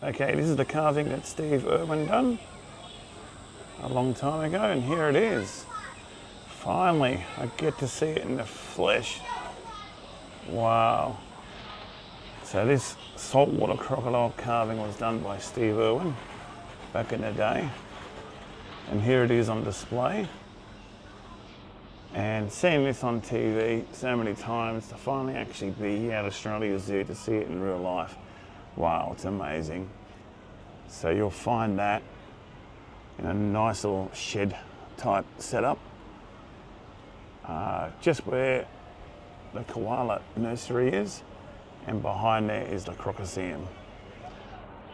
Okay, this is the carving that Steve Irwin done a long time ago, and here it is. Finally, I get to see it in the flesh. Wow. So this saltwater crocodile carving was done by Steve Irwin back in the day. And here it is on display. And seeing this on TV so many times, to finally actually be here at Australia Zoo to see it in real life, wow, it's amazing. So you'll find that in a nice little shed type setup, just where the koala nursery is, and behind there is the crocoseum.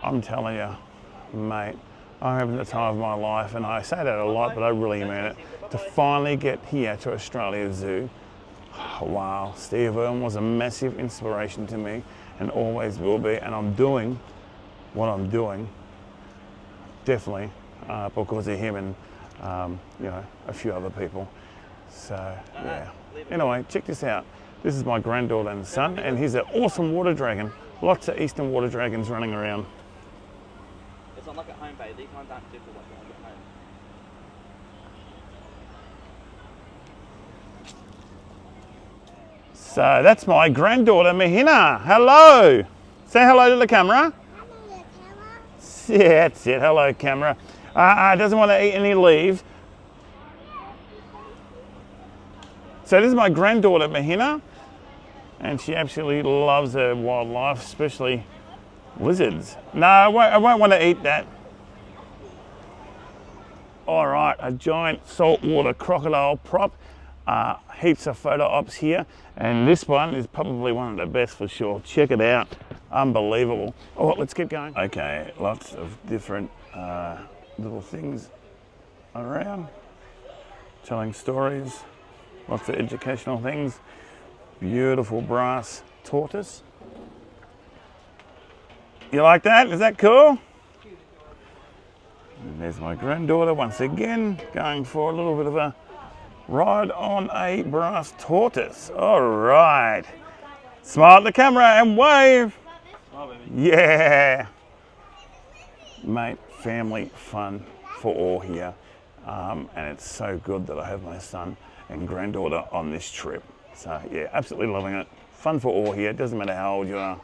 I'm telling you, mate, I'm having the time of my life, and I say that a lot, but I really mean it. To finally get here to Australia Zoo, wow, Steve Irwin was a massive inspiration to me and always will be, and I'm doing what I'm doing definitely because of him and you know, a few other people. So yeah, anyway, check this out. This is my granddaughter and son, and he's an awesome water dragon. Lots of eastern water dragons running around. It's not like at home, babe. These ones aren't different like at home. So that's my granddaughter, Mahina. Hello. Say hello to the camera. Yeah, that's it. Hello, camera. Doesn't want to eat any leaves. So this is my granddaughter, Mahina, and she absolutely loves her wildlife, especially lizards. No, I won't want to eat that. All right, a giant saltwater crocodile prop. Heaps of photo ops here, and this one is probably one of the best for sure. Check it out. Unbelievable. Oh, let's keep going. Okay, lots of different little things around, telling stories, lots of educational things. Beautiful brass tortoise. You like that? Is that cool? And there's my granddaughter once again, going for a little bit of a ride on a brass tortoise. All right. Smile at the camera and wave. Oh, baby. Yeah. Mate, family fun for all here. And it's so good that I have my son and granddaughter on this trip. So yeah, absolutely loving it. Fun for all here. Doesn't matter how old you are.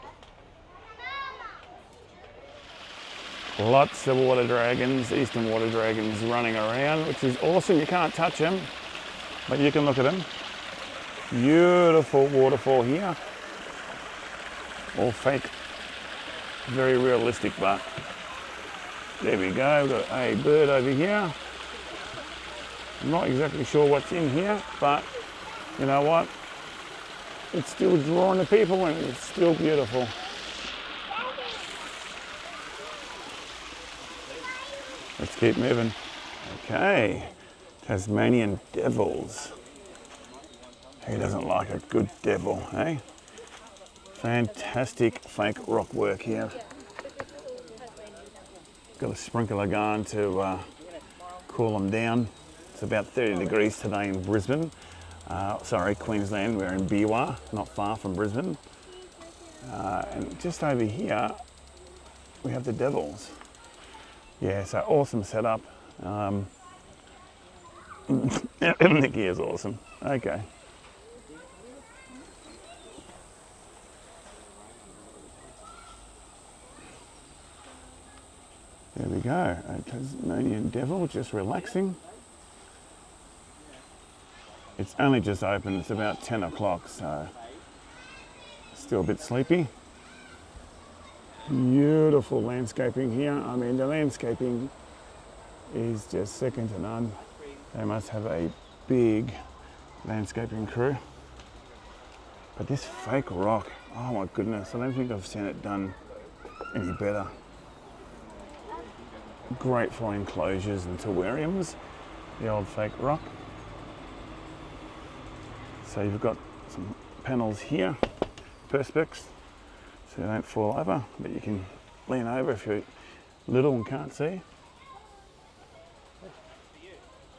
Lots of water dragons, eastern water dragons running around, which is awesome. You can't touch them, but you can look at them. Beautiful waterfall here. All fake, very realistic, but there we go. We've got a bird over here. I'm not exactly sure what's in here, but you know what? It's still drawing the people and it's still beautiful. Let's keep moving. Okay, Tasmanian devils. Who doesn't like a good devil, eh? Fantastic fake rock work here. Got a sprinkler going to cool them down. It's about 30 degrees today in Brisbane. Sorry, Queensland. We're in Biwa, not far from Brisbane. And just over here, we have the devils. Yeah, so awesome setup. Nikki is awesome. Okay. There we go, a Tasmanian devil just relaxing. It's only just open, it's about 10 o'clock, so still a bit sleepy. Beautiful landscaping here. I mean, the landscaping is just second to none. They must have a big landscaping crew. But this fake rock, oh my goodness, I don't think I've seen it done any better. Great for enclosures and terrariums, the old fake rock. So you've got some panels here, perspex, so you don't fall over, but you can lean over if you're little and can't see.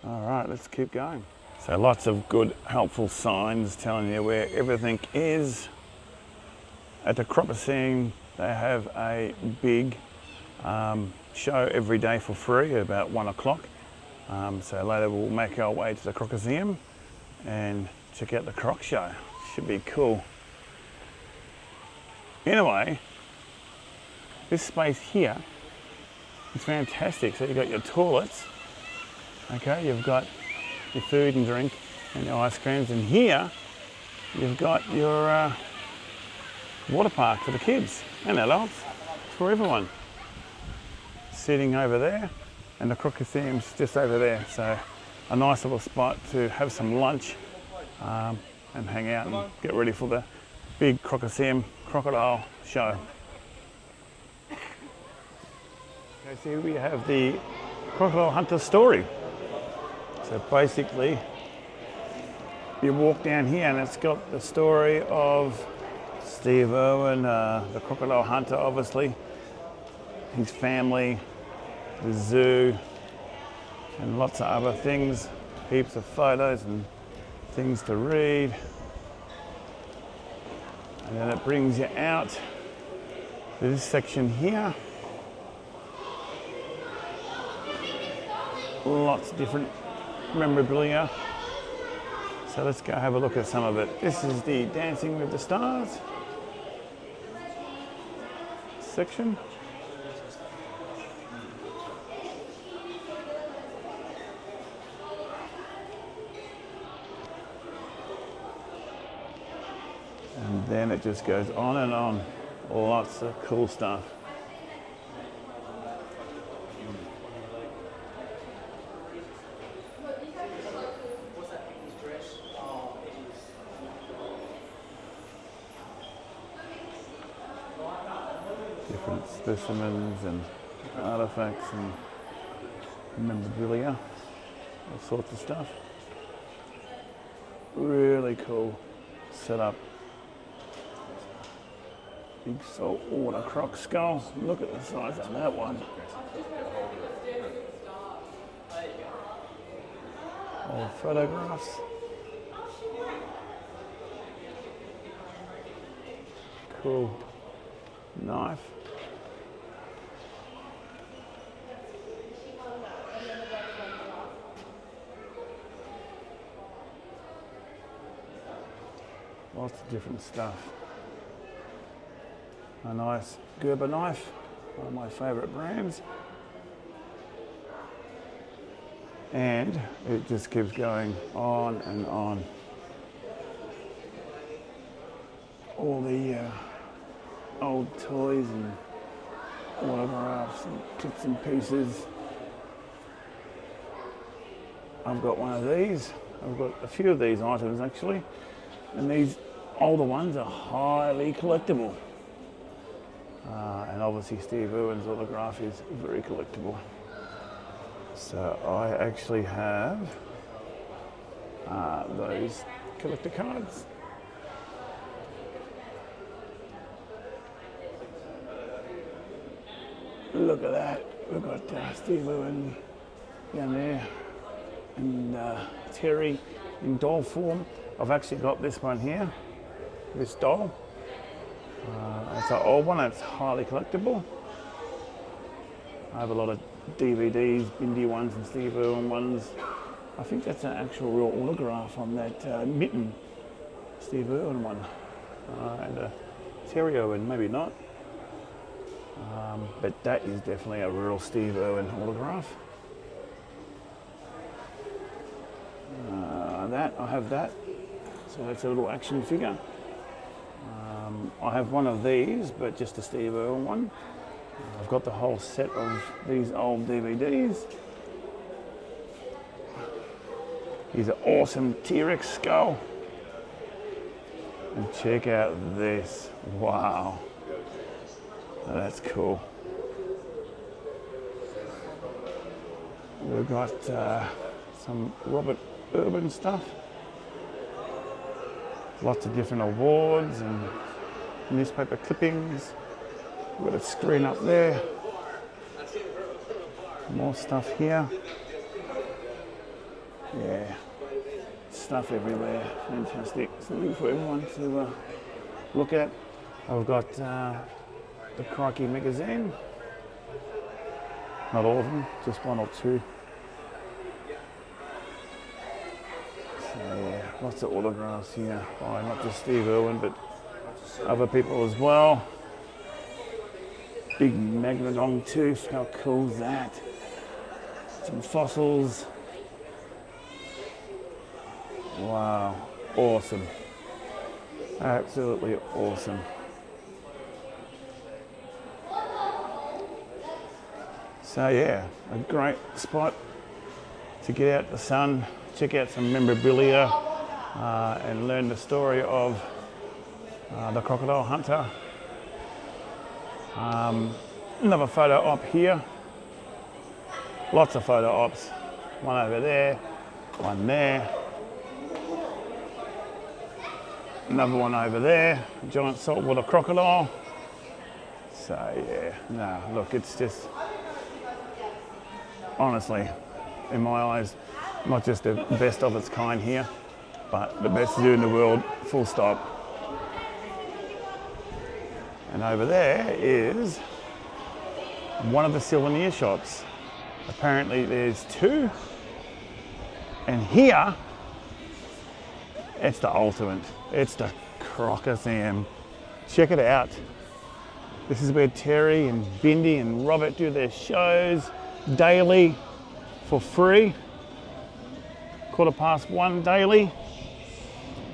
All right, let's keep going. So lots of good, helpful signs telling you where everything is. At the Crocodile, they have a big show every day for free at about 1 o'clock. So later we'll make our way to the Crocoseum and check out the Croc Show. Should be cool. Anyway, this space here is fantastic. So you've got your toilets, okay, you've got your food and drink and your ice creams, and here you've got your water park for the kids and adults, for everyone. Sitting over there, and the Crocoseum's just over there. So a nice little spot to have some lunch and hang out and get ready for the big Crocoseum crocodile show. Okay, so here we have the Crocodile Hunter story. So basically, you walk down here and it's got the story of Steve Irwin, the Crocodile Hunter, obviously, his family, the zoo, and lots of other things, heaps of photos and things to read. And then it brings you out to this section here. Lots of different memorabilia. So let's go have a look at some of it. This is the Dancing with the Stars section. And then it just goes on and on. Lots of cool stuff. Different specimens and artifacts and memorabilia, all sorts of stuff. Really cool setup. Big saltwater croc skull. Look at the size of that one. Old photographs. Cool knife. Lots of different stuff. A nice Gerber knife, one of my favourite brands. And it just keeps going on and on. All the old toys and autographs and bits and pieces. I've got one of these. I've got a few of these items actually. And these older ones are highly collectible. And obviously Steve Irwin's autograph is very collectible. So I actually have those collector cards. Look at that. We've got Steve Irwin down there and Terry in doll form. I've actually got this one here, this doll. It's an old one, it's highly collectible. I have a lot of DVDs, Bindi ones and Steve Irwin ones. I think that's an actual real autograph on that mitten, Steve Irwin one. And a Terry Irwin, maybe not. But that is definitely a real Steve Irwin autograph. I have that. So that's a little action figure. I have one of these, but just a Steve Irwin one. I've got the whole set of these old DVDs. Here's an awesome T-Rex skull. And check out this. Wow. Oh, that's cool. We've got some Robert Urban stuff. Lots of different awards and newspaper clippings. We've got a screen up there. More stuff here. Yeah, stuff everywhere. Fantastic. Something for everyone to look at. I've got the Crikey magazine. Not all of them, just one or two. So yeah, lots of autographs here by not just Steve Irwin, but other people as well. Big magnetron tooth, how cool is that? Some fossils. Wow, awesome. Absolutely awesome. So yeah, a great spot to get out the sun, check out some memorabilia, and learn the story of the Crocodile Hunter. Another photo op here. Lots of photo ops. One over there, one there. Another one over there, giant saltwater crocodile. So yeah, no, look, it's just, honestly, in my eyes, not just the best of its kind here, but the best zoo in the world, full stop. And over there is one of the souvenir shops. Apparently there's two, and here, it's the ultimate. It's the Crocodile. Check it out. This is where Terry and Bindi and Robert do their shows daily for free. 1:15 daily.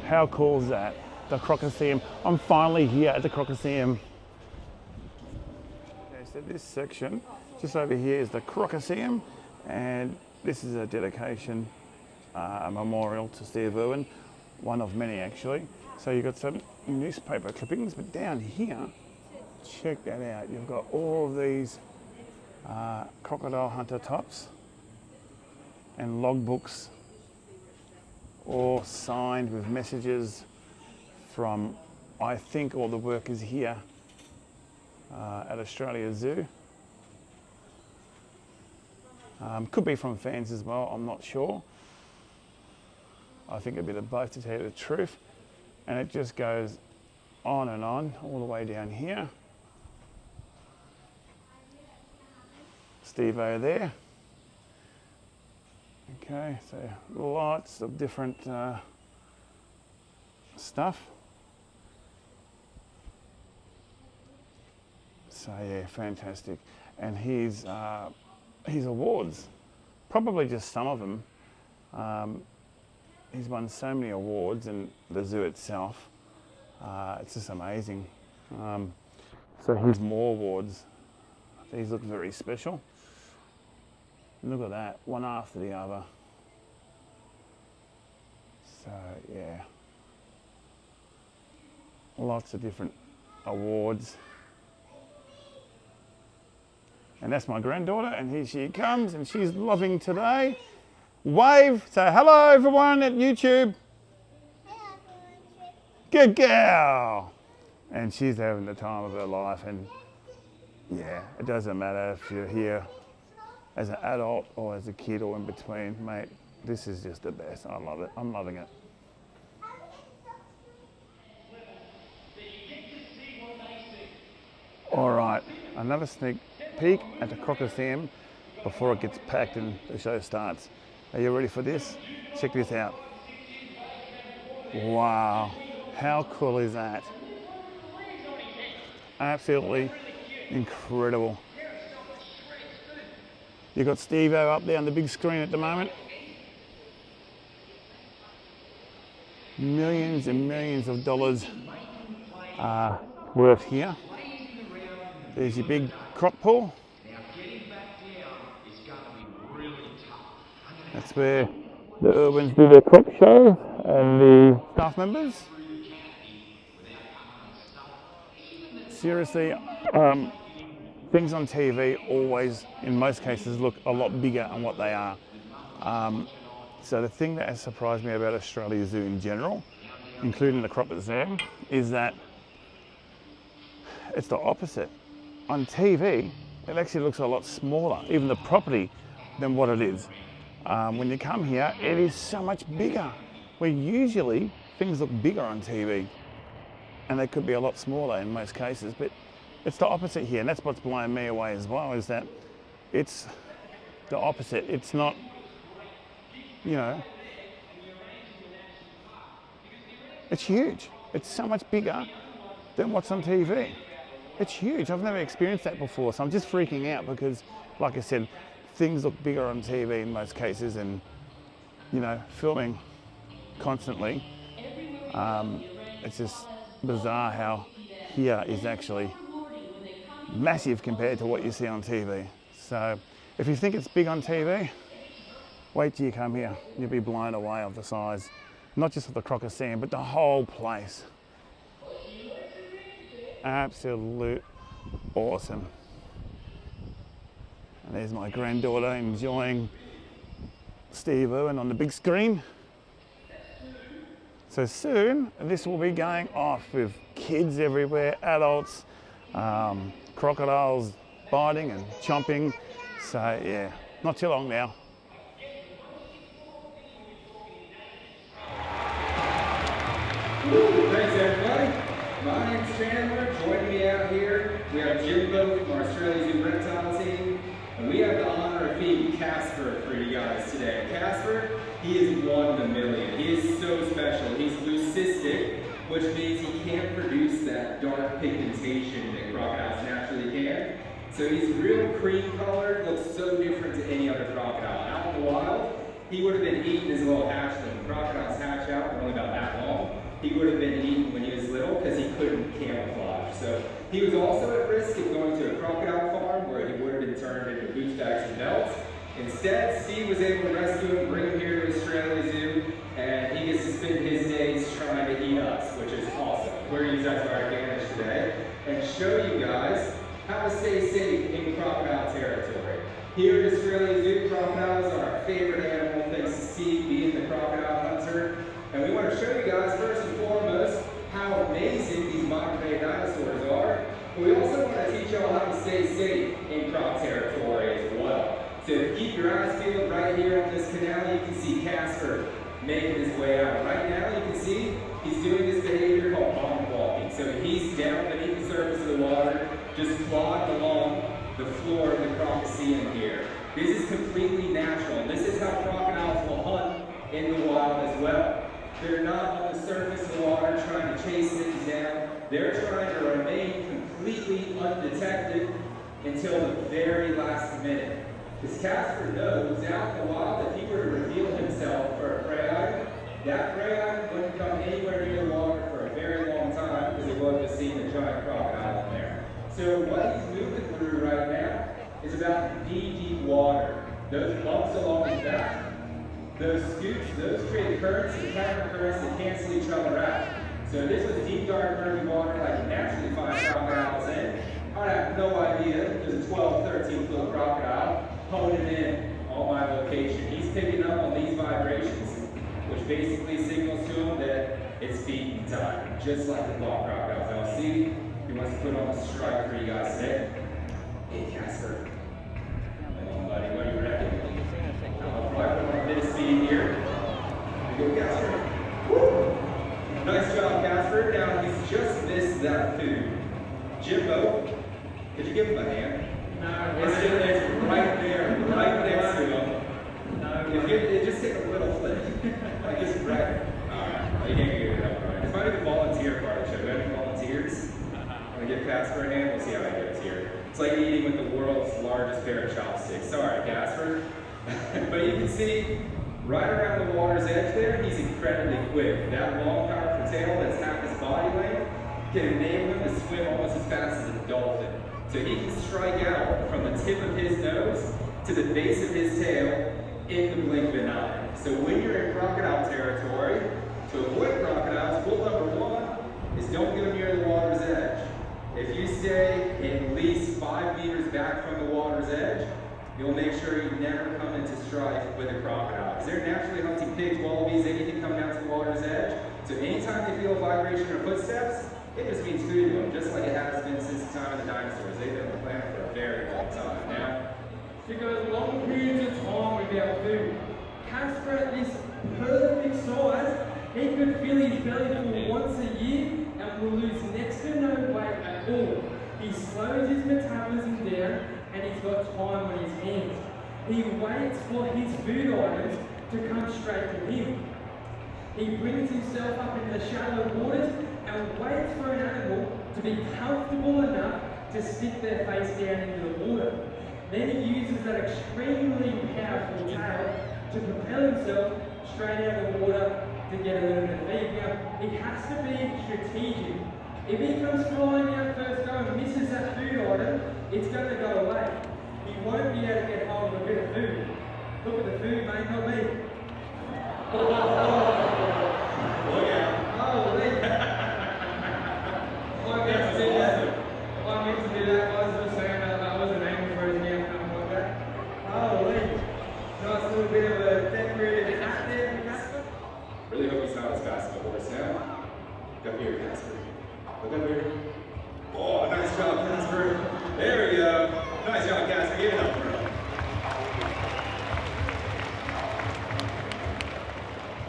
How cool is that? The Crocodile. I'm finally here at the Crocodile. Okay, so this section, just over here, is the Crocodile, and this is a dedication, a memorial to Steve Irwin. One of many actually. So you've got some newspaper clippings, but down here, check that out. You've got all of these Crocodile Hunter tops and logbooks, all signed with messages from, I think, all the workers here at Australia Zoo. Could be from fans as well, I'm not sure. I think a bit of both, to tell you the truth. And it just goes on and on, all the way down here. Steve-O there. Okay, so lots of different stuff. So yeah, fantastic. And his awards, probably just some of them. He's won so many awards, and the zoo itself, it's just amazing. So here's more awards. These look very special. Look at that, one after the other. So yeah, lots of different awards. And that's my granddaughter, and here she comes, and she's loving today. Wave, say hello everyone at YouTube. Good girl. And she's having the time of her life, and yeah, it doesn't matter if you're here as an adult or as a kid or in between, mate. This is just the best. I love it. I'm loving it. All right, another sneak peek at the Crocodile before it gets packed and the show starts. Are you ready for this? Check this out. Wow, how cool is that? Absolutely incredible. You've got Steve-O up there on the big screen at the moment. Millions and millions of dollars worth here. There's your big croc pool. That's where the Irwins do their croc show and the staff members. Seriously, things on TV always, in most cases, look a lot bigger than what they are. So the thing that has surprised me about Australia Zoo in general, including the Crocodile, is that it's the opposite. On TV, it actually looks a lot smaller, even the property, than what it is. When you come here, it is so much bigger. Where usually things look bigger on TV, and they could be a lot smaller in most cases, but it's the opposite here, and that's what's blowing me away as well, is that It's the opposite. It's not, you know, it's huge. It's so much bigger than what's on TV. It's huge. I've never experienced that before, so I'm just freaking out because, like I said, things look bigger on TV in most cases, and, you know, filming constantly. It's just bizarre how here is actually massive compared to what you see on TV. So if you think it's big on TV, wait till you come here. You'll be blown away of the size, not just of the Crocodile, but the whole place. Absolute awesome. And there's my granddaughter enjoying Steve Irwin on the big screen. So soon this will be going off with kids everywhere, adults, crocodiles biting and chomping. So yeah, not too long now. Thanks everybody. My name's Chandler. Joining me out here, we have Jimbo from our Australia Zoo reptile team. And we have the honor of feeding Casper for you guys today. Casper, he is one in a million. He is so special. He's leucistic, which means he can't produce that dark pigmentation that crocodiles naturally can. So he's real cream colored, looks so different to any other crocodile. Out in the wild, he would have been eaten as a little hatchling. When crocodiles hatch out, they're only about that long. He would have been eaten when he was little because he couldn't camouflage. So he was also at risk of going to a crocodile farm where he would have been turned into boots, bags, and belts. Instead, Steve was able to rescue him, bring him here to Australia Zoo, and he gets to spend his days trying to eat us, which is awesome. We're going to use that to our advantage today and show you guys how to stay safe in crocodile territory. Here at Australia Zoo, crocodiles are our favorite animal, thanks to Steve being the Crocodile Hunter. And we want to show you guys, first and foremost, how amazing these modern-day dinosaurs are. But we also want to teach y'all how to stay safe in croc territory as well. So keep your eyes peeled right here on this canal. You can see Casper making his way out. Right now, you can see he's doing this behavior called pond walking. So he's down beneath the surface of the water, just plodding along the floor of the Crocodile here. This is completely natural, and this is how crocodiles will hunt in the wild as well. They're not on the surface of the water trying to chase things down. They're trying to remain completely undetected until the very last minute. Because Casper knows out in the wild that if he were to reveal himself for a prey item, that prey item wouldn't come anywhere near the water for a very long time because he wouldn't have seen the giant crocodile in there. So what he's moving through right now is about knee-deep water. Those bumps along his back, those scoops, those create currents and counter currents that cancel each other out. So this was deep, dark, murky water like you naturally find crocodiles in. I have no idea there's a 12, 13-foot crocodile honing in on my location. He's picking up on these vibrations, which basically signals to him that it's feeding time, just like the claw crocodiles. Now see, he wants to put on a strike for you guys today. Hey Casper. Come on buddy, what do you reckon? I'll probably put on a bit of speed here. Here we go, Casper. Woo! Nice job, Casper. Now he's just missed that food. Jimbo, could you give him a hand? No. It's right there, right next to him. No. If you just take a little flip. Like it's right. Alright, you can't get it up, right? This might be the volunteer part of the show. Do we have any volunteers? I'm gonna give Casper a hand. We'll see how he goes here. It's like eating with the world's largest pair of chopsticks. Sorry, Casper. But you can see right around the water's edge there, he's incredibly quick. That long, powerful tail that's half his body length can enable him to swim almost as fast as a dolphin. So he can strike out from the tip of his nose to the base of his tail in the blink of an eye. So when you're in crocodile territory, to avoid crocodiles, rule number one is don't go near the water's edge. If you stay at least 5 meters back from the water's edge, you'll make sure you never come into strife with a crocodile. Because they're naturally hunting pigs, wallabies, anything coming down to the water's edge. So anytime they feel a vibration or footsteps, it just means food to them, just like it has been since the time of the dinosaurs. They've been on the planet for a very long time now. To go long periods of time without food. Casper at this perfect size, he could fill his belly full once a year and will lose next to no weight at all. He slows his metabolism down and he's got time on his hands. He waits for his food items to come straight to him. He brings himself up into the shallow waters and waits for an animal to be comfortable enough to stick their face down into the water. Then he uses that extremely powerful tail to propel himself straight out of the water to get a little bit of feed. Now, he has to be strategic. If he comes flying out first go and misses that food item, it's going to go away. He won't be able to get hold of a bit of food. Look at the food, mate, not me. Look out. Holy. I meant to do that. I meant to do that. I was just saying that I wasn't aiming for his mouth, nothing like that. Holy. Nice little bit of a decorated hat there for Casper. Really hope he's not as fast as a horse now. Look up here, Casper. Look up here. Oh, nice job, Casper. There we go. Nice job, Casper. Give it up, bro.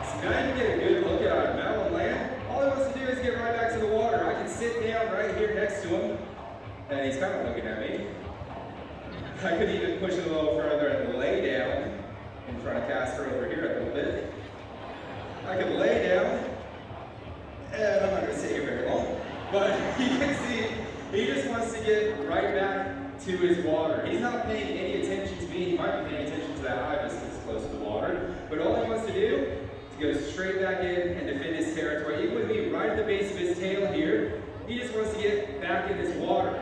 So now you can get a good look at Mel and land. All he wants to do is get right back to the water. I can sit down right here next to him, and he's kind of looking at me. I could even push it a little further and lay down in front of Casper over here a little bit. I could lay down, and I'm not going to sit here very long, but you can see he just wants to get right back to his water. He's not paying any attention to me. He might be paying attention to that ibis that's close to the water, but all he wants to do is go straight back in and defend his territory. Even with me right at the base of his tail here, he just wants to get back in this water.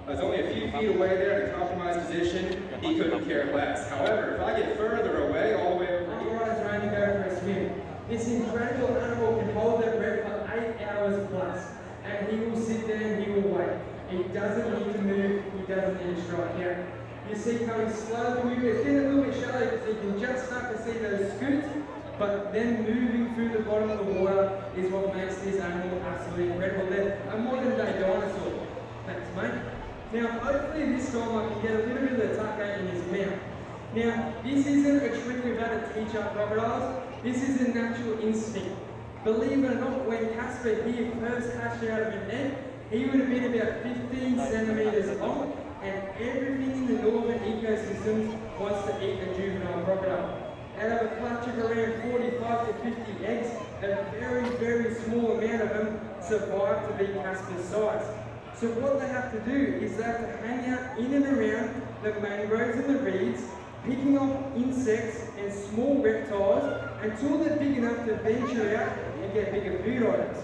I was only a few feet away there in a compromised position. He couldn't care less. However, if I get further away, all the way over here, Otherwise, trying to go for a swim. This incredible animal can hold their breath for 8 hours plus, and he will sit there and he will wait. He doesn't need to move, he doesn't need to strike out. You see coming slowly moving, it's getting a little bit shallow because you can just start to see those scoots, but then moving through the bottom of the water is what makes this animal absolutely incredible. They're a modern day dinosaur. Thanks, mate. Now, hopefully this time I can get a little bit of the tuck in his mouth. Now, this isn't a trick we've had to teach up crocodiles. This is a natural instinct. Believe it or not, when Casper here first hatched out of an egg, he would have been about 15 centimeters long, and everything in the northern ecosystems wants to eat a juvenile crocodile. Out of a clutch of around 45 to 50 eggs, a very, very small amount of them survive to be Casper's size. So what they have to do is they have to hang out in and around the mangroves and the reeds, picking off insects and small reptiles until they're big enough to venture out and get bigger food items.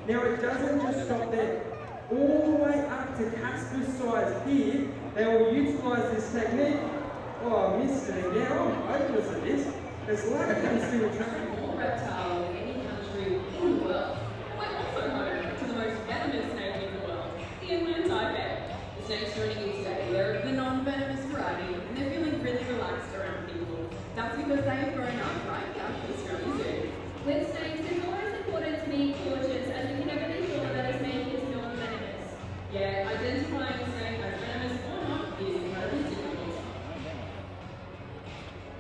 Now it doesn't just stop there. All the way up to Casper's size here, they will utilise this technique. Oh, I missed it again. I'm hopeless at this. There's lucky I'm still trying. Reptile in any country in the world. We're also home to the most venomous snake in the world, the inland bear. The snakes joining you today, they're of the non-venomous variety, and they're feeling really relaxed around people. That's because they've grown up right here at Australia Zoo. With snakes, it's always important to be cautious as you can never be sure that a snake is non-venomous. Yeah, identifying a snake as venomous or not is incredibly difficult.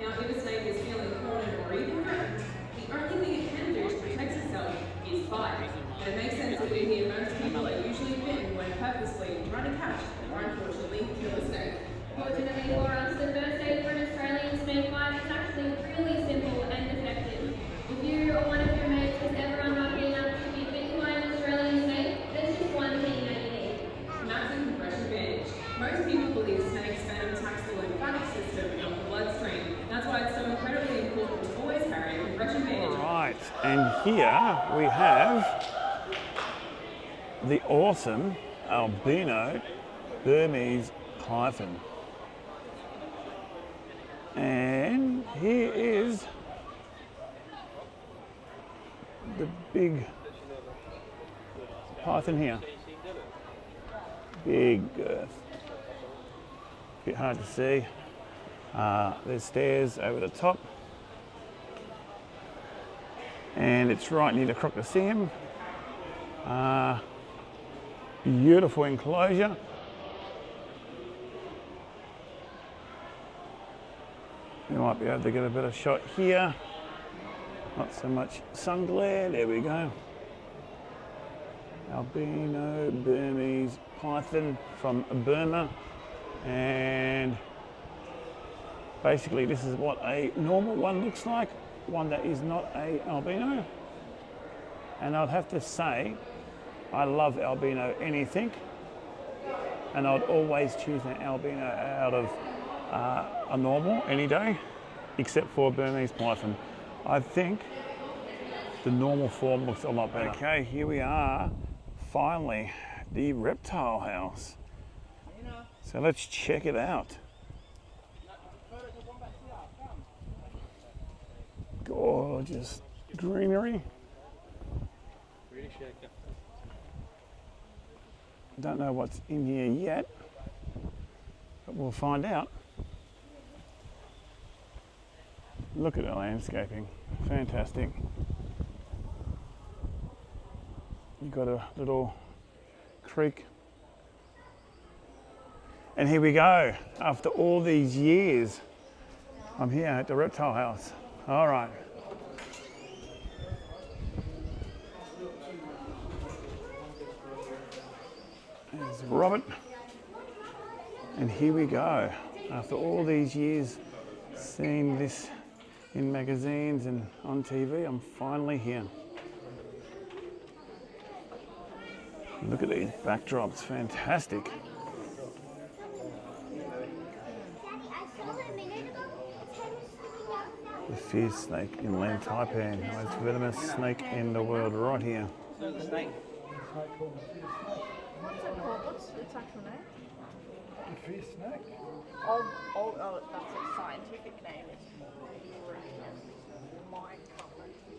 Now, if a snake is feeling cornered or even threatened, the only thing it can do to protect itself is bite. And it makes sense that we hear most people are usually bitten when purposely trying to catch or unfortunately kill a snake. Fortunately for us, the first aid for an Australian snake bite is actually really simple and effective. If you or one of your mates is ever unlucky enough to be bitten by an Australian snake, there's just one thing that you need. Massive compression bandage. Most people believe snakes venom attacks the lymphatic system, not the bloodstream. That's why it's so incredibly important to always carry a compression bandage. Right, and here we have the awesome albino Burmese python. And here is the big python here. Big girth. Bit hard to see. There's stairs over the top. And it's right near the Crocodile Hunter. Beautiful enclosure. We might be able to get a better shot here. Not so much sun glare, there we go. Albino Burmese python from Burma. And basically this is what a normal one looks like, one that is not a albino. And I'd have to say, I love albino anything, and I'd always choose an albino out of a normal any day, except for Burmese python. I think the normal form looks a lot better. Okay, here we are, finally, the reptile house. So let's check it out. Gorgeous greenery. Don't know what's in here yet, but we'll find out. Look at the landscaping, fantastic. You've got a little creek. And here we go, after all these years, I'm here at the reptile house. All right. There's Robert. And here we go. After all these years seeing this in magazines and on TV, I'm finally here. Look at these backdrops, fantastic. The fierce snake inland taipan, the most venomous snake in the world, right here. So the snake. What's it called? What's its actual name? The fierce snake. Oh, that's its scientific name.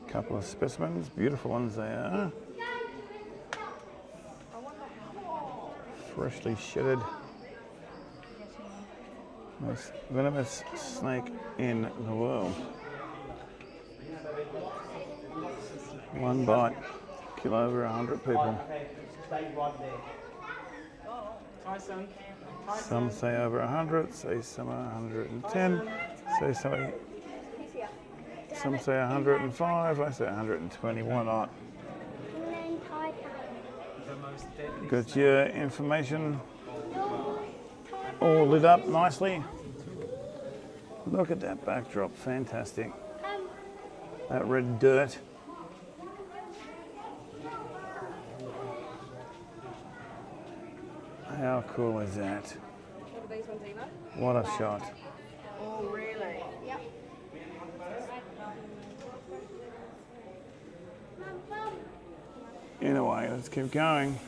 Couple of specimens, beautiful ones they are. Freshly shedded. Most venomous snake in the world. One bite, kill over 100 people. Some say over 100, say some 110, say some say 105, I say 120, why not? Got your information all lit up nicely. Look at that backdrop, fantastic. That red dirt. How cool is that? What are these ones, Eva? What a shot. Oh, really? Yep. Anyway, let's keep going.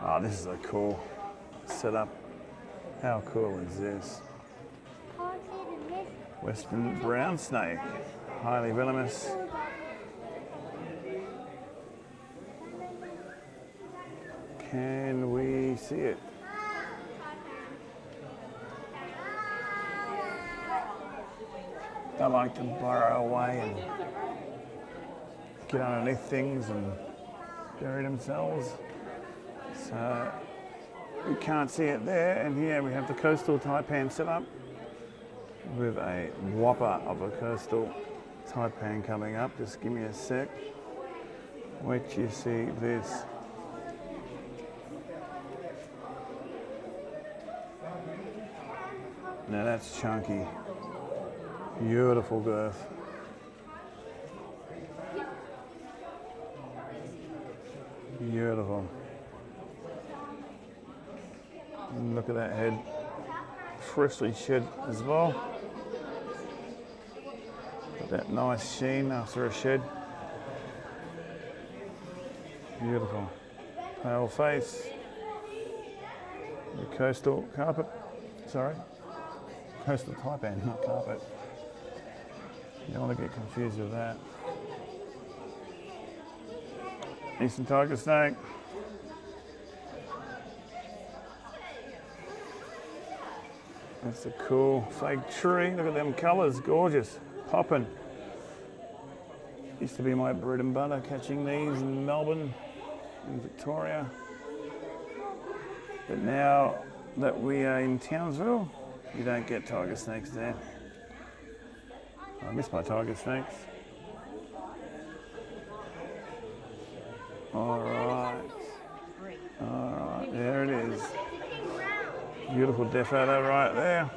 Oh, this is a cool setup. How cool is this? Western brown snake, highly venomous. Can we see it? They like to burrow away and get underneath things and bury themselves. So we can't see it there, and here we have the coastal taipan set up with a whopper of a coastal taipan coming up. Just give me a sec. Wait till you see this. Now that's chunky. Beautiful girth. Beautiful. And look at that head. Freshly shed as well. Got that nice sheen after a shed. Beautiful. Pale face. The coastal carpet. Sorry. Coastal taipan, not carpet. You don't want to get confused with that. Eastern tiger snake. That's a cool fake tree. Look at them colours, gorgeous, popping. Used to be my bread and butter, catching these in Melbourne, in Victoria. But now that we are in Townsville, you don't get tiger snakes there. I miss my tiger snakes. All right, there it is. Beautiful deaf adder right there.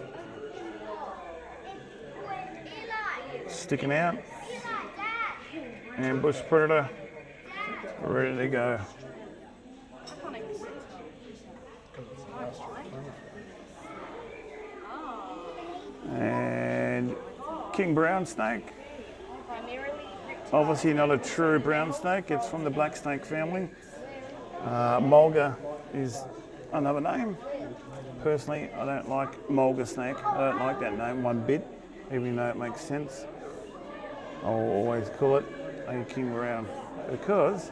Sticking out. Ambush predator. Ready to go. And king brown snake. Obviously not a true brown snake, it's from the black snake family. Mulga is another name. Personally, I don't like mulga snake. I don't like that name one bit, even though it makes sense. I'll always call it a king brown because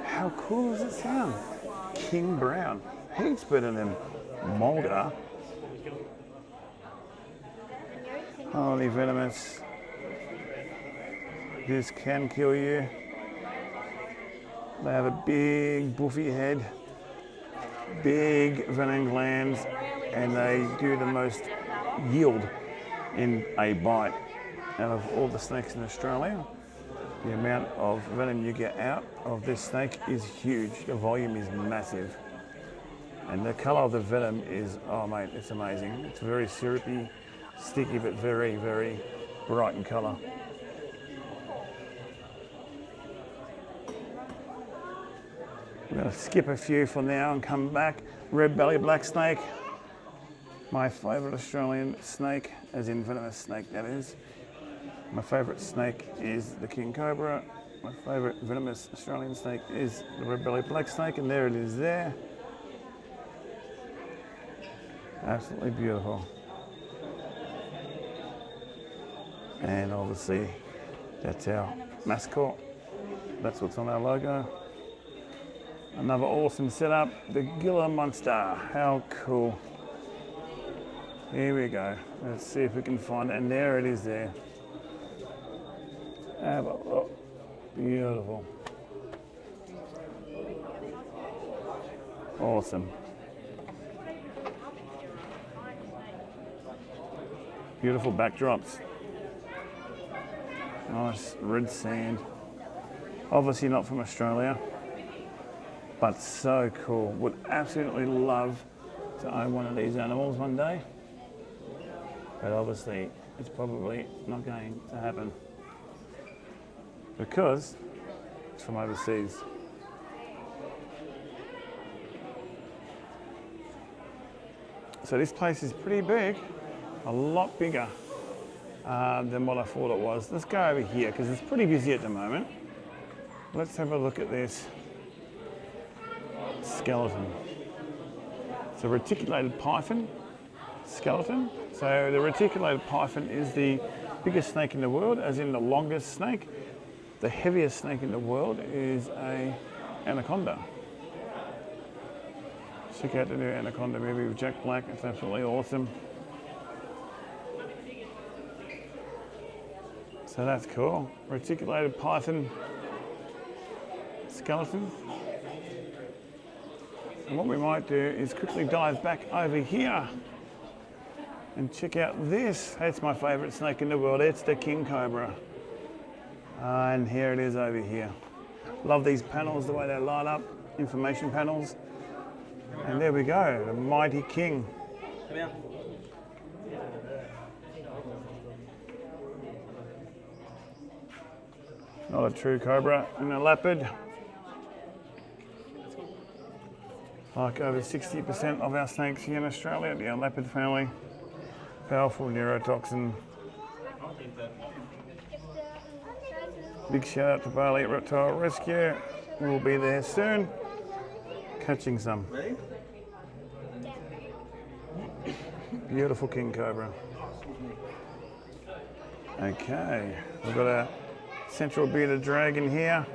how cool does it sound? King brown. Heaps better than mulga. Highly venomous. This can kill you. They have a big buffy head, big venom glands, and they do the most yield in a bite. Out of all the snakes in Australia, the amount of venom you get out of this snake is huge. The volume is massive. And the colour of the venom is, oh mate, it's amazing. It's very syrupy, sticky, but very, very bright in colour. I'm going to skip a few for now and come back. Red belly black snake. My favourite Australian snake, as in venomous snake that is. My favourite snake is the king cobra. My favourite venomous Australian snake is the red belly black snake, and there it is there. Absolutely beautiful. And obviously that's our mascot. That's what's on our logo. Another awesome setup, the Gila Monster. How cool. Here we go. Let's see if we can find it. And there it is there. Have a look. Beautiful. Awesome. Beautiful backdrops. Nice red sand. Obviously not from Australia, but so cool. Would absolutely love to own one of these animals one day, but obviously it's probably not going to happen because it's from overseas. So this place is pretty big, a lot bigger than what I thought it was. Let's go over here because it's pretty busy at the moment. Let's have a look at this skeleton. It's a reticulated python skeleton. So the reticulated python is the biggest snake in the world, as in the longest snake. The heaviest snake in the world is an anaconda. Check out the new Anaconda movie with Jack Black. It's absolutely awesome. So that's cool. Reticulated python skeleton. And what we might do is quickly dive back over here and check out this. It's my favourite snake in the world. It's the king cobra. And here it is over here. Love these panels, the way they light up, information panels. And there we go, the mighty king. Come here. Not a true cobra and a leopard. Like over 60% of our snakes here in Australia, the leopard family. Powerful neurotoxin. Big shout out to Bali Reptile Rescue. We'll be there soon, catching some. Beautiful king cobra. Okay, we've got a central bearded dragon here.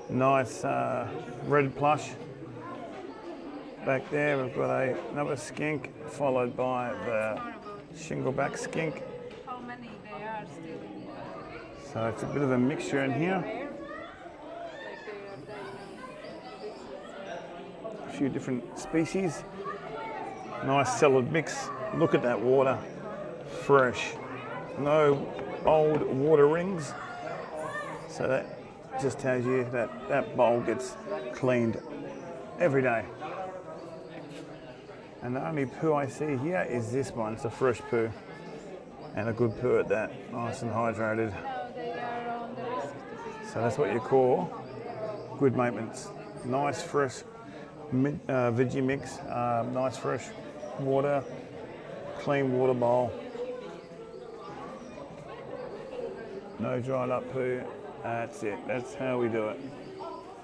Nice red plush. Back there we've got another skink, followed by the shingleback skink. How many they are still in here? So it's a bit of a mixture in here. A few different species. Nice solid mix. Look at that water. Fresh. No old water rings. So that just tells you that that bowl gets cleaned every day. And the only poo I see here is this one. It's a fresh poo. And a good poo at that. Nice and hydrated. No, they are on the risk to be. So that's what you call good maintenance. Nice fresh veggie mix, nice fresh water, clean water bowl. No dried up poo. That's it. That's how we do it.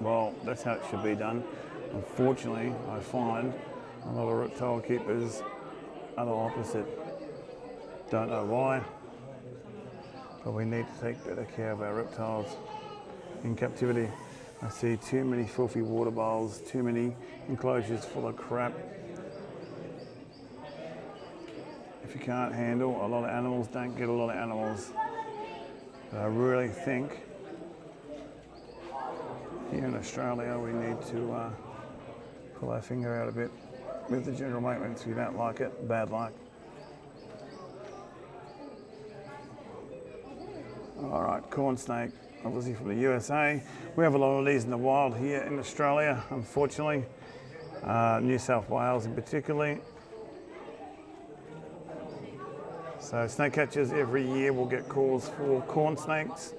Well, that's how it should be done. Unfortunately, I find a lot of reptile keepers are the opposite. Don't know why, but we need to take better care of our reptiles in captivity. I see too many filthy water bowls, too many enclosures full of crap. If you can't handle a lot of animals, don't get a lot of animals. But I really think here in Australia we need to pull our finger out a bit with the general maintenance. If you don't like it, bad luck. All right, corn snake, obviously from the USA. We have a lot of these in the wild here in Australia, unfortunately. New South Wales in particular. So snake catchers every year will get calls for corn snakes,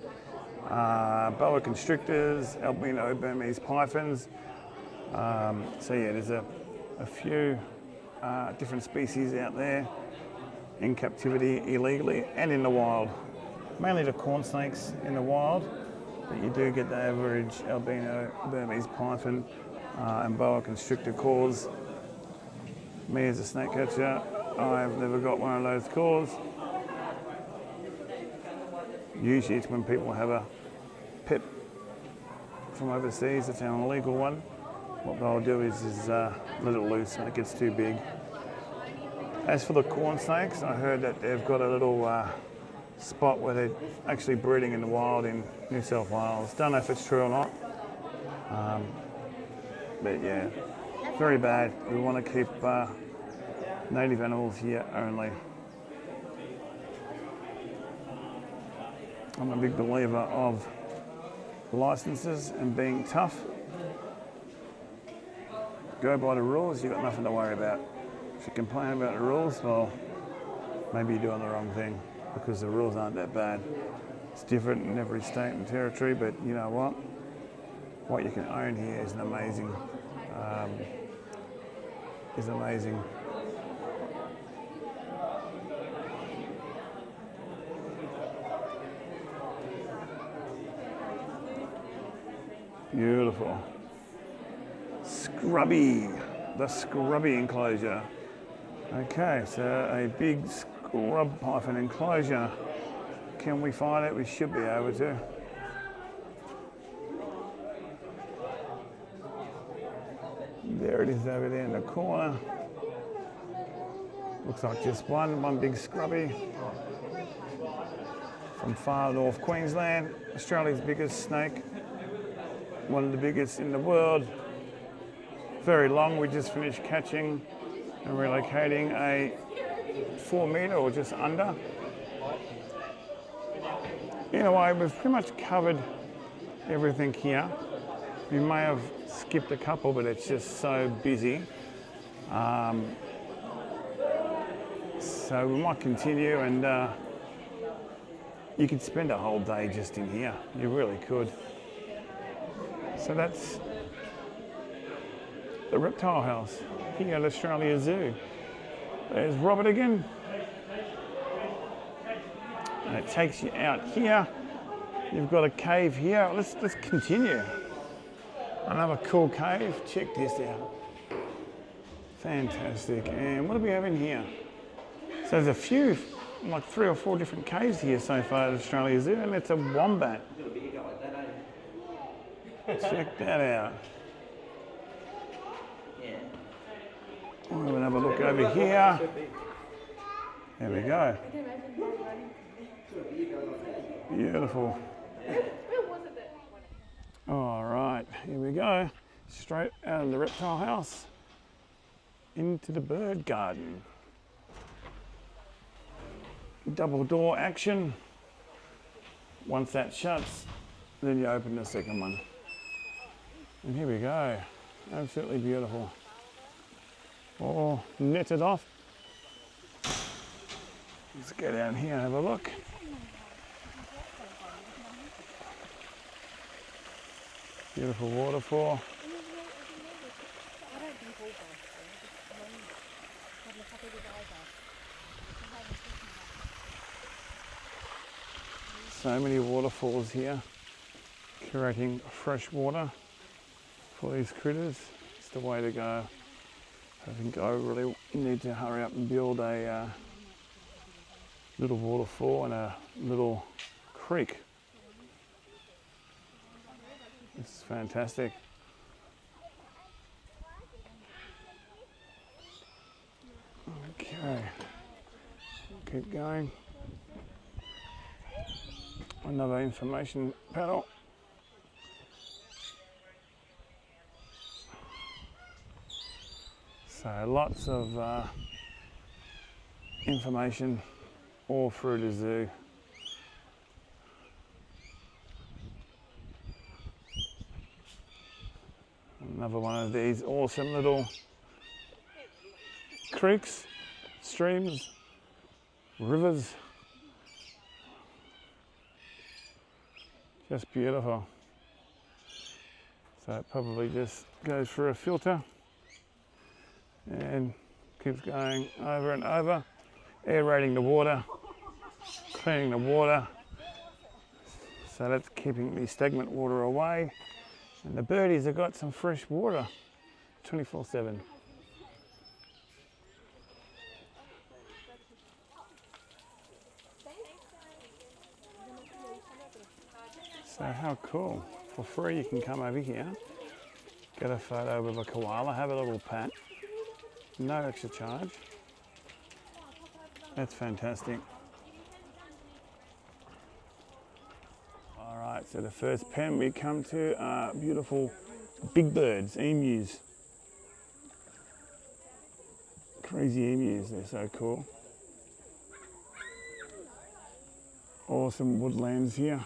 boa constrictors, albino Burmese pythons. So yeah, there's a few different species out there in captivity illegally and in the wild. Mainly the corn snakes in the wild, but you do get the average albino Burmese python and boa constrictor calls. Me as a snake catcher, I've never got one of those calls. Usually it's when people have a pet from overseas that's an illegal one. What they'll do is let it loose when it gets too big. As for the corn snakes, I heard that they've got a little spot where they're actually breeding in the wild in New South Wales. Don't know if it's true or not, but yeah, very bad. We want to keep native animals here only. I'm a big believer of licenses and being tough. Go by the rules, you've got nothing to worry about. If you complain about the rules, well, maybe you're doing the wrong thing, because the rules aren't that bad. It's different in every state and territory, but you know what? What you can own here is amazing. Beautiful. Scrubby, the scrubby enclosure. Okay, so a big scrub python enclosure. Can we find it? We should be able to. There it is over there in the corner. Looks like just one big scrubby. From far north Queensland, Australia's biggest snake. One of the biggest in the world. Very long. We just finished catching and relocating a 4 metre or just under. In a way, we've pretty much covered everything here. We may have skipped a couple, but it's just so busy. So we might continue, and you could spend a whole day just in here. You really could. So that's the reptile house here at Australia Zoo. There's Robert again. And it takes you out here. You've got a cave here. Let's continue. Another cool cave. Check this out. Fantastic. And what do we have in here? So there's a few, like 3 or 4 different caves here so far at Australia Zoo, and it's a wombat. Check that out. We're going to have a look over here. There we go. Beautiful. All right, here we go. Straight out of the reptile house into the bird garden. Double door action. Once that shuts, then you open the second one. And here we go. Absolutely beautiful. or netted off. Let's go down here and have a look. Beautiful waterfall. So many waterfalls here, creating fresh water for these critters. It's the way to go. I think I really need to hurry up and build a little waterfall and a little creek. This is fantastic. Okay, keep going. Another information panel. So lots of information all through the zoo. Another one of these awesome little creeks, streams, rivers. Just beautiful. So it probably just goes through a filter and keeps going over and over, aerating the water, cleaning the water. So that's keeping the stagnant water away. And the birdies have got some fresh water 24/7. So how cool. For free you can come over here, get a photo with a koala, have a little pat, no extra charge. That's fantastic. Alright, so the first pen we come to are beautiful big birds, emus. Crazy emus, they're so cool. Awesome woodlands here.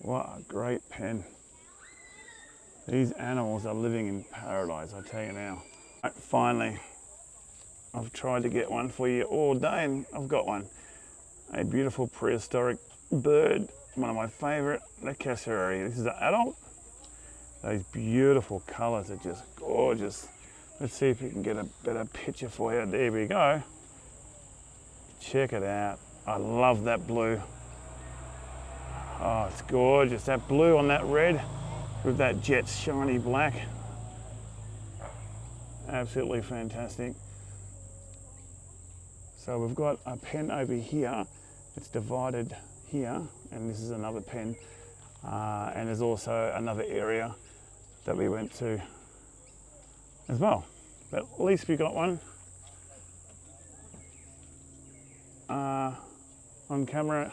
What a great pen. These animals are living in paradise, I tell you now. Finally, I've tried to get one for you all day and I've got one. A beautiful prehistoric bird, one of my favourite, the cassowary. This is an adult. Those beautiful colours are just gorgeous. Let's see if we can get a better picture for you. There we go. Check it out. I love that blue. Oh, it's gorgeous. That blue on that red with that jet shiny black. Absolutely fantastic. So we've got a pen over here. It's divided here, and this is another pen. And there's also another area that we went to as well. But at least we got one on camera.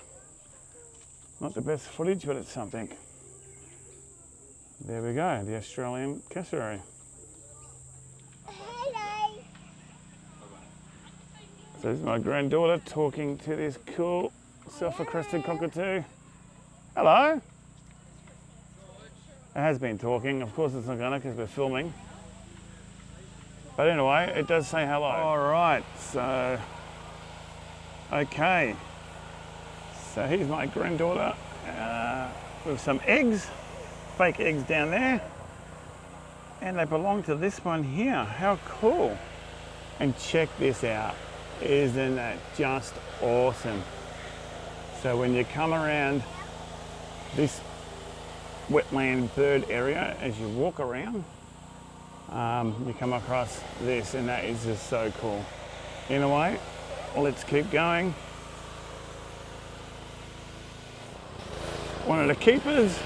Not the best footage, but it's something. There we go, the Australian cassowary. Hello. So this is my granddaughter talking to this cool silver-crested cockatoo. Hello. It has been talking. Of course it's not gonna because we're filming. But anyway, it does say hello. All right, so, okay. So here's my granddaughter with some eggs, fake eggs down there. And they belong to this one here. How cool. And check this out. Isn't that just awesome? So when you come around this wetland bird area, as you walk around, you come across this, and that is just so cool. Anyway, let's keep going. One of the keepers,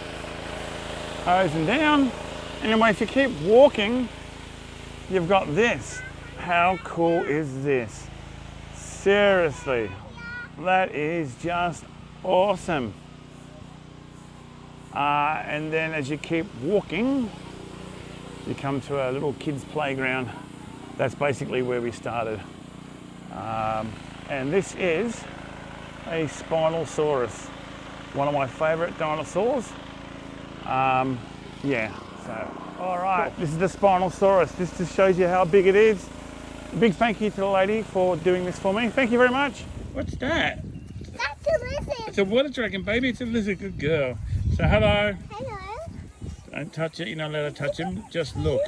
hosing down. Anyway, if you keep walking, you've got this. How cool is this? Seriously, that is just awesome. And then as you keep walking, you come to a little kids playground. That's basically where we started. And this is a Spinosaurus, one of my favorite dinosaurs. Yeah, so All right, this is the Spinosaurus. This just shows you how big it is. A big thank you to the lady for doing this for me. Thank you very much. What's that? That's a lizard. It's a water dragon, baby. It's a lizard. Good girl. So hello. Hello. Don't touch it. You're not allowed to touch him. Just look.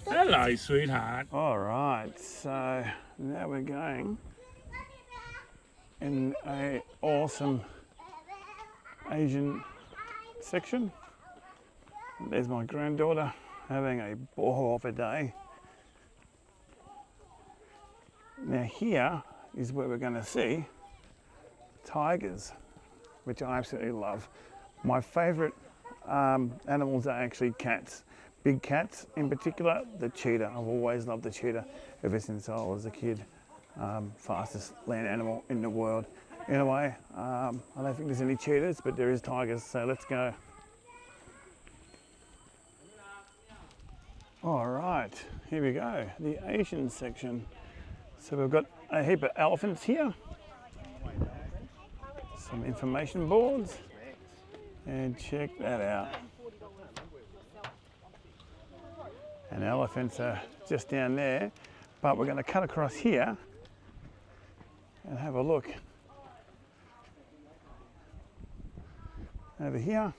Hello, sweetheart. All right, so now we're going in a awesome Asian section. There's my granddaughter having a ball of a day. Now here is where we're going to see tigers, which I absolutely love. My favourite animals are actually cats. Big cats, in particular, the cheetah. I've always loved the cheetah ever since I was a kid. Fastest land animal in the world. Anyway, I don't think there's any cheetahs, but there is tigers, so let's go. All right, here we go, the Asian section. So we've got a heap of elephants here, some information boards, and check that out. And elephants are just down there, but we're going to cut across here and have a look. Over here,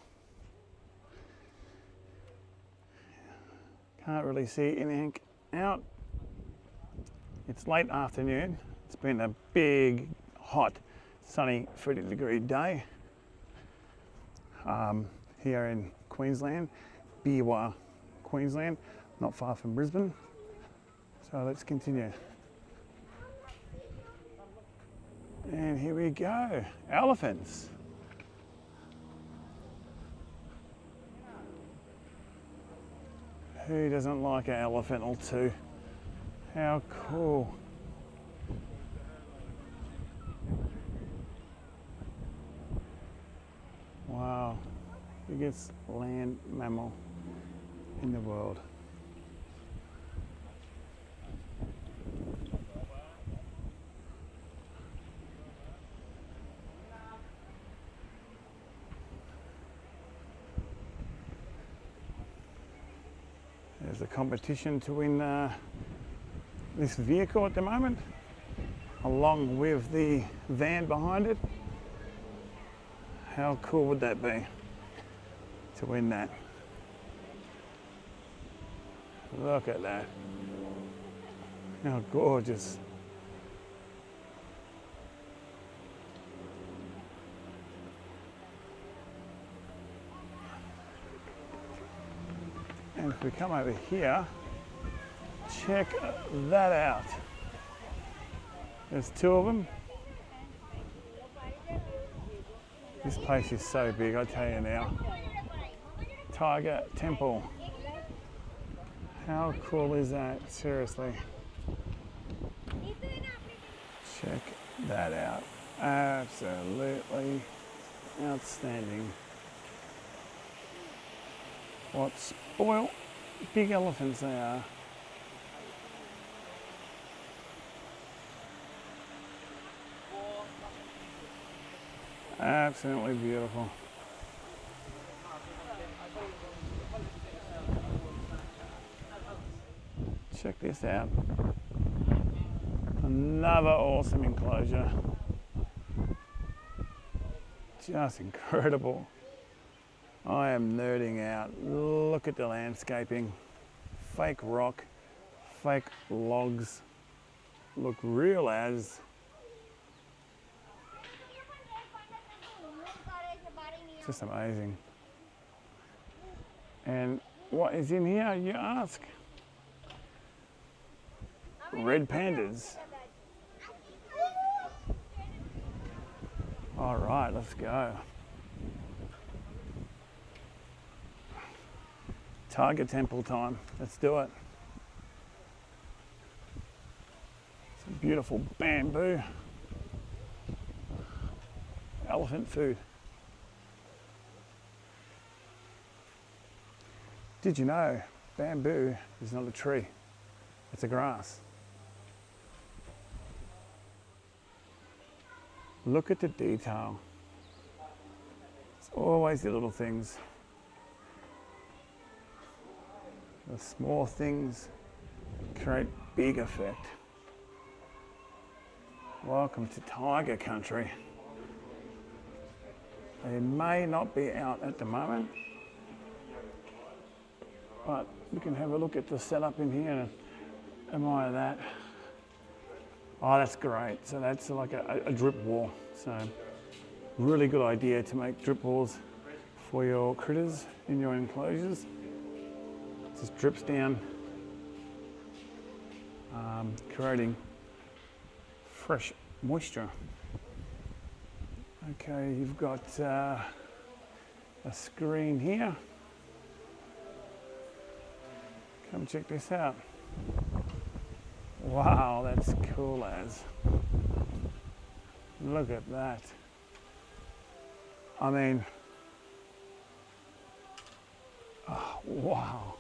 can't really see anything out. It's late afternoon. It's been a big, hot, sunny 30-degree day here in Queensland, Biwa, Queensland, not far from Brisbane. So let's continue. And here we go, elephants. Who doesn't like an elephant or two? How cool. Wow, biggest land mammal in the world. There's a competition to win this vehicle at the moment, along with the van behind it. How cool would that be to win that? Look at that. How gorgeous. And if we come over here, check that out. There's two of them. This place is so big, I tell you now. Tiger Temple. How cool is that? Seriously. Check that out. Absolutely outstanding. What spoiled big elephants they are. Absolutely beautiful. Check this out. Another awesome enclosure. Just incredible. I am nerding out. Look at the landscaping. Fake rock, fake logs. Look real as. Just amazing. And what is in here, you ask? Red pandas. All right, let's go. Tiger Temple time. Let's do it. Some beautiful bamboo. Elephant food. Did you know bamboo is not a tree? It's a grass. Look at the detail. It's always the little things. The small things create big effect. Welcome to tiger country. They may not be out at the moment, but we can have a look at the setup in here and admire that. Oh, that's great. So that's like a drip wall. So really good idea to make drip walls for your critters in your enclosures. Just drips down, creating fresh moisture. Okay, you've got a screen here. Come check this out. Wow, that's cool as. Look at that. I mean, oh, wow.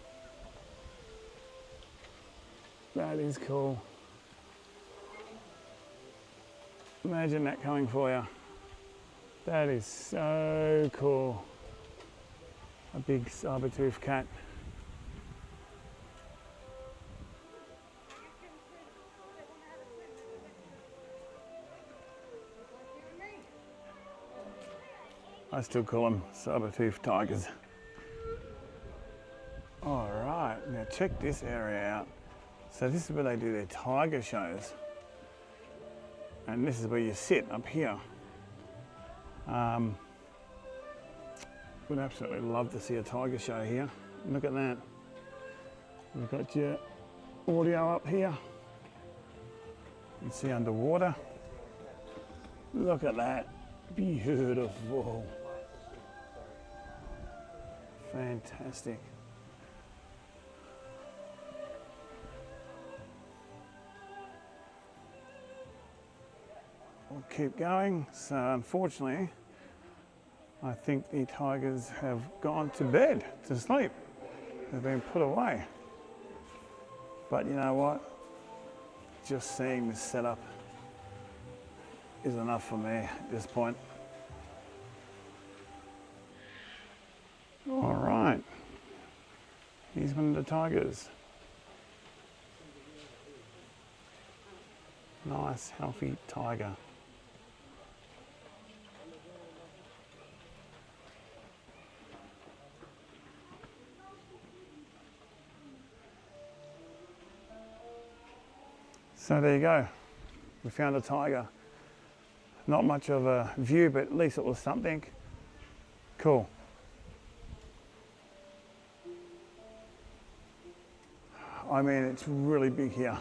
That is cool. Imagine that coming for you. That is so cool. A big saber-toothed cat. I still call them saber-toothed tigers. All right, now check this area out. So this is where they do their tiger shows. And this is where you sit up here. Would absolutely love to see a tiger show here. Look at that. We've got your audio up here. You can see underwater. Look at that. Beautiful. Fantastic. We'll keep going. So unfortunately, I think the tigers have gone to bed to sleep. They've been put away. But you know what? Just seeing this setup is enough for me at this point. All right. Here's one of the tigers. Nice, healthy tiger. So there you go. We found a tiger. Not much of a view, but at least it was something. Cool. I mean, it's really big here.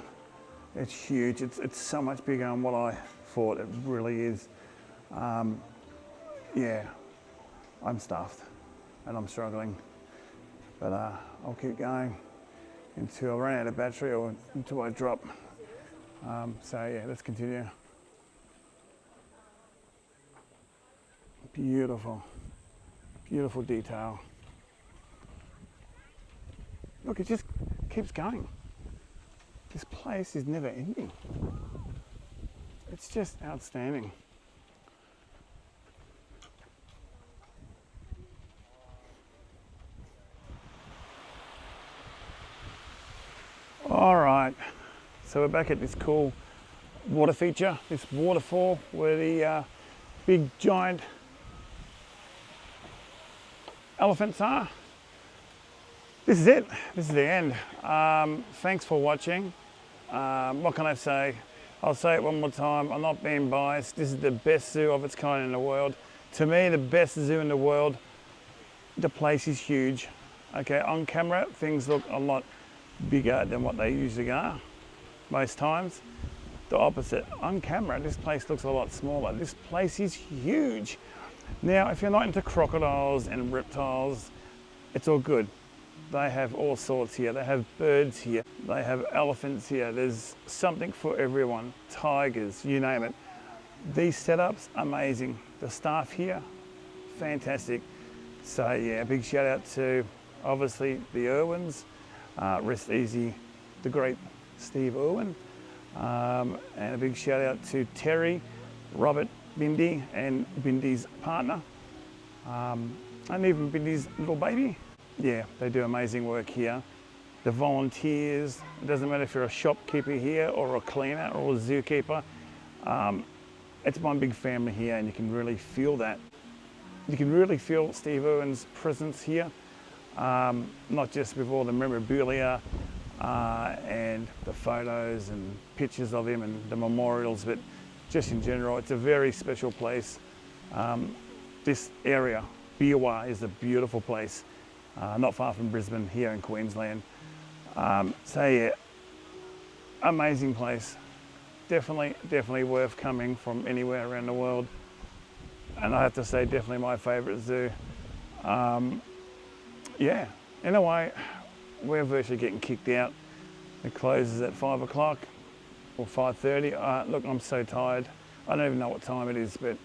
It's huge. It's so much bigger than what I thought. It really is. Yeah, I'm stuffed and I'm struggling. But I'll keep going until I run out of battery or until I drop. So yeah, let's continue. Beautiful, beautiful detail. Look, it just keeps going. This place is never ending. It's just outstanding. All right, so we're back at this cool water feature, this waterfall where the big giant elephants are. This is it. This is the end. Thanks for watching. What can I say? I'll say it one more time. I'm not being biased. This is the best zoo of its kind in the world. To me, the best zoo in the world. The place is huge. Okay, on camera, things look a lot bigger than what they usually are. Most times, the opposite. On camera, this place looks a lot smaller. This place is huge. Now, if you're not into crocodiles and reptiles, it's all good. They have all sorts here. They have birds here. They have elephants here. There's something for everyone. Tigers, you name it. These setups, amazing. The staff here, fantastic. So yeah, big shout out to obviously the Irwins. Rest easy, the great Steve Irwin. And a big shout out to Terry, Robert Bindi and Bindi's partner. And even Bindi's little baby. Yeah, they do amazing work here. the volunteers. It doesn't matter if you're a shopkeeper here or a cleaner or a zookeeper. It's one big family here, and you can really feel that. You can really feel Steve Irwin's presence here, not just with all the memorabilia and the photos and pictures of him and the memorials, but just in general. It's a very special place. This area, Biwa, is a beautiful place, not far from Brisbane here in Queensland. So yeah, amazing place. Definitely worth coming from anywhere around the world. And I have to say, definitely my favourite zoo. Yeah, in a way, we're virtually getting kicked out. It closes at 5 o'clock or 5:30. Look, I'm so tired. I don't even know what time it is, but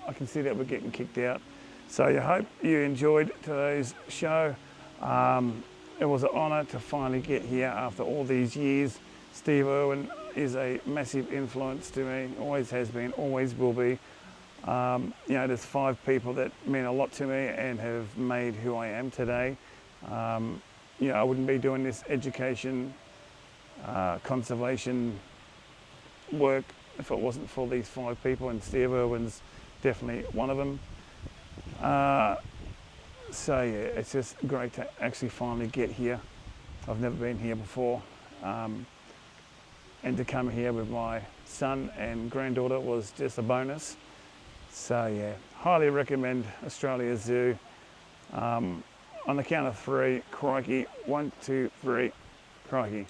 I can see that we're getting kicked out. So I hope you enjoyed today's show. It was an honour to finally get here after all these years. Steve Irwin is a massive influence to me, always has been, always will be. You know, there's 5 people that mean a lot to me and have made who I am today. You know, I wouldn't be doing this education, conservation work if it wasn't for these 5 people, and Steve Irwin's definitely one of them. So yeah, it's just great to actually finally get here. I've never been here before. And to come here with my son and granddaughter was just a bonus. So yeah, highly recommend Australia Zoo. On the count of 3, crikey, 1, 2, 3, crikey.